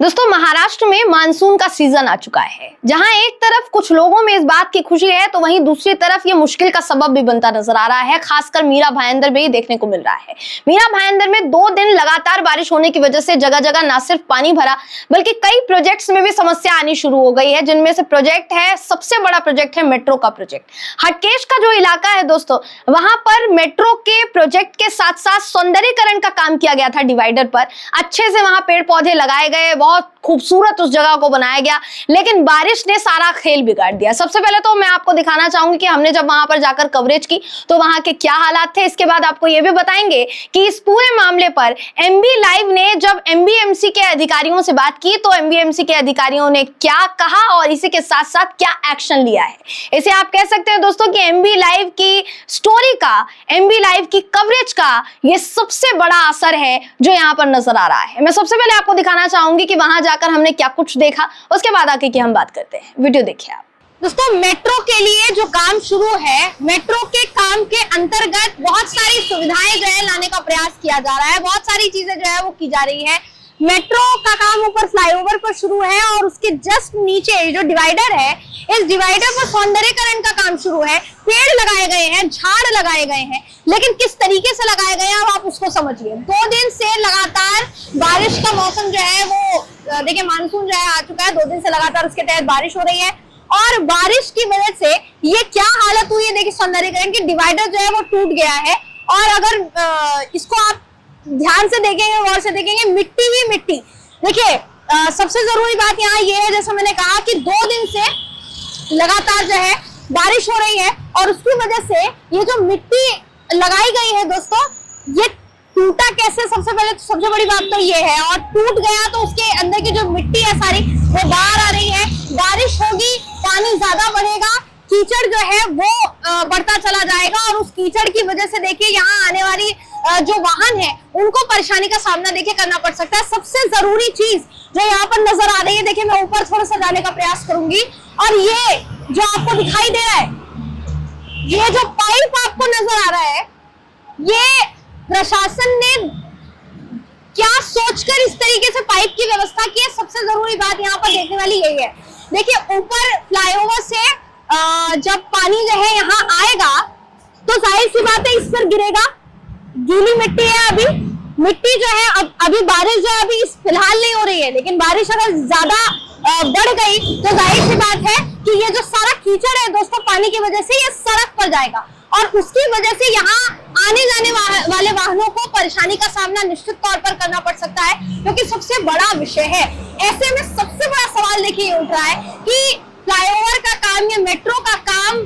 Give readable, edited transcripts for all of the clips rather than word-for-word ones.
दोस्तों, महाराष्ट्र में मानसून का सीजन आ चुका है। जहां एक तरफ कुछ लोगों में इस बात की खुशी है तो वहीं दूसरी तरफ ये मुश्किल का सबब भी बनता नजर आ रहा है। खासकर मीरा भाईंदर में ही देखने को मिल रहा है। मीरा भाईंदर में 2 दिन लगातार बारिश होने की वजह से जगह जगह न सिर्फ पानी भरा बल्कि कई प्रोजेक्ट्स में भी समस्या आनी शुरू हो गई है, जिनमें से प्रोजेक्ट है, सबसे बड़ा प्रोजेक्ट है मेट्रो का प्रोजेक्ट। हटकेश का जो इलाका है दोस्तों, वहां पर मेट्रो के प्रोजेक्ट के साथ साथ सौंदर्यीकरण का काम किया गया था। डिवाइडर पर अच्छे से वहां पेड़ पौधे लगाए गए, बहुत खूबसूरत उस जगह को बनाया गया, लेकिन बारिश ने सारा खेल बिगाड़ दिया। सबसे पहले तो मैं आपको दिखाना चाहूंगी कि हमने जब वहां पर जाकर कवरेज की तो वहां के क्या हालात थे। इसके बाद आपको यह भी बताएंगे कि इस पूरे मामले पर एमबी लाइव ने जब एमबीएमसी के अधिकारियों से बात की तो एमबीएमसी के अधिकारियों ने क्या कहा और इसी के साथ साथ क्या एक्शन लिया है। इसे आप कह सकते हैं दोस्तों कि एमबी लाइव की स्टोरी का, एमबी लाइव की कवरेज का ये सबसे बड़ा असर है जो यहाँ पर नजर आ रहा है। मैं सबसे पहले आपको दिखाना चाहूंगी कि वहां जाकर हमने क्या कुछ देखा, उसके बाद आके की हम बात करते हैं। वीडियो देखिए आप। दोस्तों, मेट्रो के लिए जो काम शुरू है, मेट्रो के काम के अंतर्गत बहुत सारी सुविधाएं जो है लाने का प्रयास किया जा रहा है। बहुत सारी चीजें जो है वो की जा रही है। मेट्रो का काम ऊपर फ्लाईओवर पर शुरू है और उसके जस्ट नीचे जो डिवाइडर है, इस डिवाइडर पर सौंदर्यीकरण का काम शुरू है। पेड़ लगाए गए हैं, झाड़ लगाए गए हैं, लेकिन किस तरीके से लगाए गए हैं अब आप उसको समझिए। 2 दिन से लगातार बारिश का मौसम जो है वो देखिए, मानसून जो है आ चुका है। 2 दिन से लगातार उसके तहत बारिश हो रही है और बारिश की वजह से ये क्या हालत हुई है, देखिए सौंदर्यीकरण की डिवाइडर जो है वो टूट गया है। और अगर इसको आप ध्यान से देखेंगे, गौर से देखेंगे, मिट्टी ही मिट्टी। देखिए, सबसे जरूरी बात यहाँ ये है, जैसा मैंने कहा कि 2 दिन से लगातार जो है बारिश हो रही है और उसकी वजह से ये जो मिट्टी लगाई गई है दोस्तों, ये टूटा कैसे, सबसे पहले तो सबसे बड़ी बात तो ये है। और टूट गया तो उसके अंदर की जो मिट्टी है सारी वो बाहर आ रही है। बारिश होगी, पानी ज्यादा बढ़ेगा, कीचड़ जो है वो बढ़ता चला जाएगा और उस कीचड़ की वजह से देखिए यहाँ आने वाली जो वाहन है उनको परेशानी का सामना देखिए करना पड़ सकता है। सबसे जरूरी चीज जो यहाँ पर नजर आ रही है, देखिए मैं ऊपर थोड़ा सा जाने का प्रयास करूंगी, और ये जो आपको दिखाई दे रहा है, ये जो पाइप आपको नजर आ रहा है, ये प्रशासन ने क्या सोचकर इस तरीके से पाइप की व्यवस्था की है। सबसे जरूरी बात यहाँ पर देखने वाली यही है। देखिए, ऊपर फ्लाईओवर से जब पानी जो है यहाँ आएगा तो जाहिर सी बात है इस पर गिरेगा। गीली मिट्टी है, अभी मिट्टी जो है अभी बारिश जो है अभी फिलहाल नहीं हो रही है, लेकिन बारिश अगर ज्यादा बढ़ गई तो जाहिर सी बात है कि ये जो सारा कीचड़ है दोस्तों, पानी की वजह से ये सड़क पर जाएगा और उसकी वजह से यहाँ आने जाने वाले वाहनों को परेशानी का सामना निश्चित तौर पर करना पड़ सकता है, क्योंकि सबसे बड़ा विषय है। ऐसे में सबसे बड़ा सवाल देखिए उठ रहा है कि फ्लाईओवर का काम या मेट्रो का काम,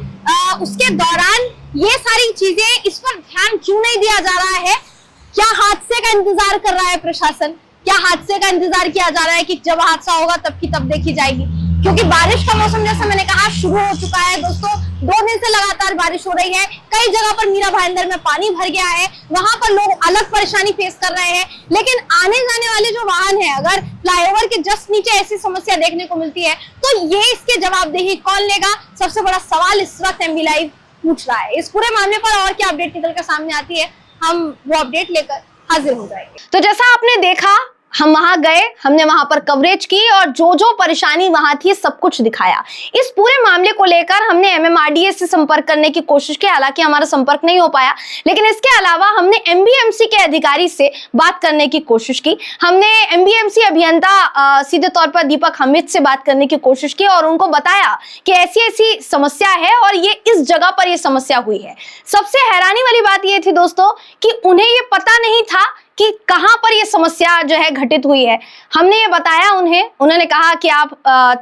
उसके दौरान ये सारी चीजें, इस पर ध्यान क्यों नहीं दिया जा रहा है? क्या हादसे का इंतजार कर रहा है प्रशासन? क्या हादसे का इंतजार किया जा रहा है कि जब हादसा होगा तब की तब देखी जाएगी? क्योंकि बारिश का मौसम जैसा मैंने कहा शुरू हो चुका है दोस्तों। 2 दिन से लगातार बारिश हो रही है। कई जगह पर मीरा भाईंदर में पानी भर गया है, वहां पर लोग अलग परेशानी फेस कर रहे हैं। लेकिन आने जाने वाले जो वाहन है, अगर फ्लाईओवर के जस्ट नीचे ऐसी समस्या देखने को मिलती है तो ये इसके जवाबदेही कौन लेगा? सबसे बड़ा सवाल इस वक्त एमबी लाइव पूछ रहा है। इस पूरे मामले पर और क्या अपडेट निकल कर सामने आती है, हम वो अपडेट लेकर हाजिर हो जाएंगे। तो जैसा आपने देखा, हम वहां गए, हमने वहां पर कवरेज की और जो जो परेशानी वहां थी सब कुछ दिखाया। इस पूरे मामले को लेकर हमने एमएमआरडीए से संपर्क करने की कोशिश की, हालांकि हमारा संपर्क नहीं हो पाया, लेकिन इसके अलावा हमने एमबीएमसी के अधिकारी से बात करने की कोशिश की। हमने एमबीएमसी अभियंता सीधे तौर पर दीपक हमिद से बात करने की कोशिश की और उनको बताया कि ऐसी ऐसी समस्या है और ये इस जगह पर यह समस्या हुई है। सबसे हैरानी वाली बात यह थी दोस्तों कि उन्हें ये पता नहीं था कि कहां पर ये समस्या जो है घटित हुई है। हमने ये बताया उन्होंने कहा कि आप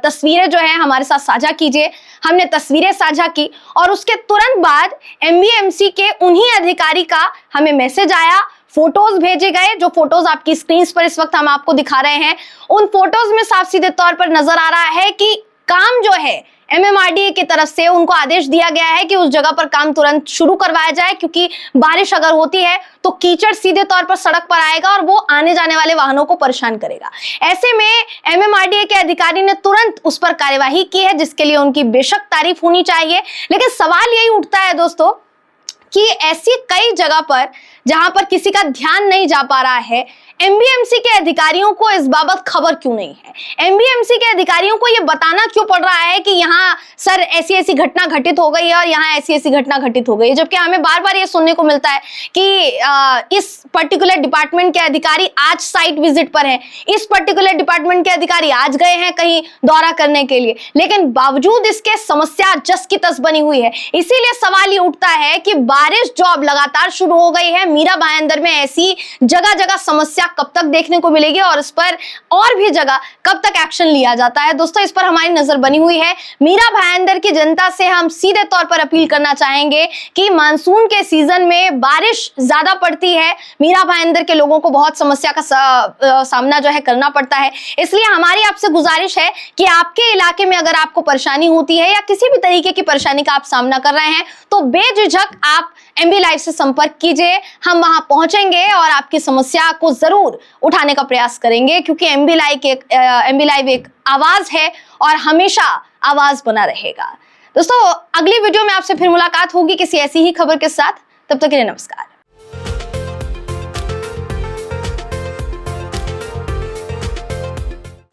तस्वीरें जो है हमारे साथ साझा कीजिए। हमने तस्वीरें साझा की और उसके तुरंत बाद एमबीएमसी के उन्हीं अधिकारी का हमें मैसेज आया, फोटोज भेजे गए। जो फोटोज आपकी स्क्रीन पर इस वक्त हम आपको दिखा रहे हैं, उन फोटोज में साफ सीधे तौर पर नजर आ रहा है कि काम जो है एमएमआरडीए की तरफ से उनको आदेश दिया गया है कि उस जगह पर काम तुरंत शुरू करवाया जाए, क्योंकि बारिश अगर होती है तो कीचड़ सीधे तौर पर सड़क पर आएगा और वो आने जाने वाले वाहनों को परेशान करेगा। ऐसे में एमएमआरडीए के अधिकारी ने तुरंत उस पर कार्यवाही की है, जिसके लिए उनकी बेशक तारीफ होनी चाहिए। लेकिन सवाल यही उठता है दोस्तों कि ऐसी कई जगह पर जहां पर किसी का ध्यान नहीं जा पा रहा है, एमबीएमसी के अधिकारियों को इस बाबत खबर क्यों नहीं है? एमबीएमसी के अधिकारियों को यह बताना क्यों पड़ रहा है कि यहाँ सर ऐसी ऐसी घटना घटित हो गई है और यहाँ ऐसी ऐसी घटना घटित हो गई है, जबकि हमें बार बार ये सुनने को मिलता है कि इस पर्टिकुलर डिपार्टमेंट के अधिकारी आज साइट विजिट पर हैं, इस पर्टिकुलर डिपार्टमेंट के अधिकारी आज गए हैं कहीं दौरा करने के लिए, लेकिन बावजूद इसके समस्या जस की तस बनी हुई है। इसीलिए सवाल ये उठता है कि बारिश जो अब लगातार शुरू हो गई है, मीरा भाईंदर में ऐसी जगह जगह समस्या कब तक देखने को मिलेगी और इस पर और भी जगह कब तक एक्शन लिया जाता है? दोस्तों, इस पर हमारी नजर बनी हुई है। मीरा भाईंदर की जनता से हम सीधे तौर पर अपील करना चाहेंगे कि मानसून के सीजन में बारिश ज्यादा पड़ती है, मीरा भाईंदर के लोगों को बहुत समस्या का सामना जो है करना पड़ता है। इसलिए हमारी आपसे गुजारिश है कि आपके इलाके में अगर आपको परेशानी होती है या किसी भी तरीके की परेशानी का आप सामना कर रहे हैं तो बेझिझक आप एमबी लाइव से संपर्क कीजिए। हम वहां पहुंचेंगे और आपकी समस्या को जरूर उठाने का प्रयास करेंगे, क्योंकि एमबी लाइव एक आवाज है और हमेशा आवाज बना रहेगा। दोस्तों, अगली वीडियो में आपसे फिर मुलाकात होगी किसी ऐसी ही खबर के साथ। तब तक के लिए नमस्कार।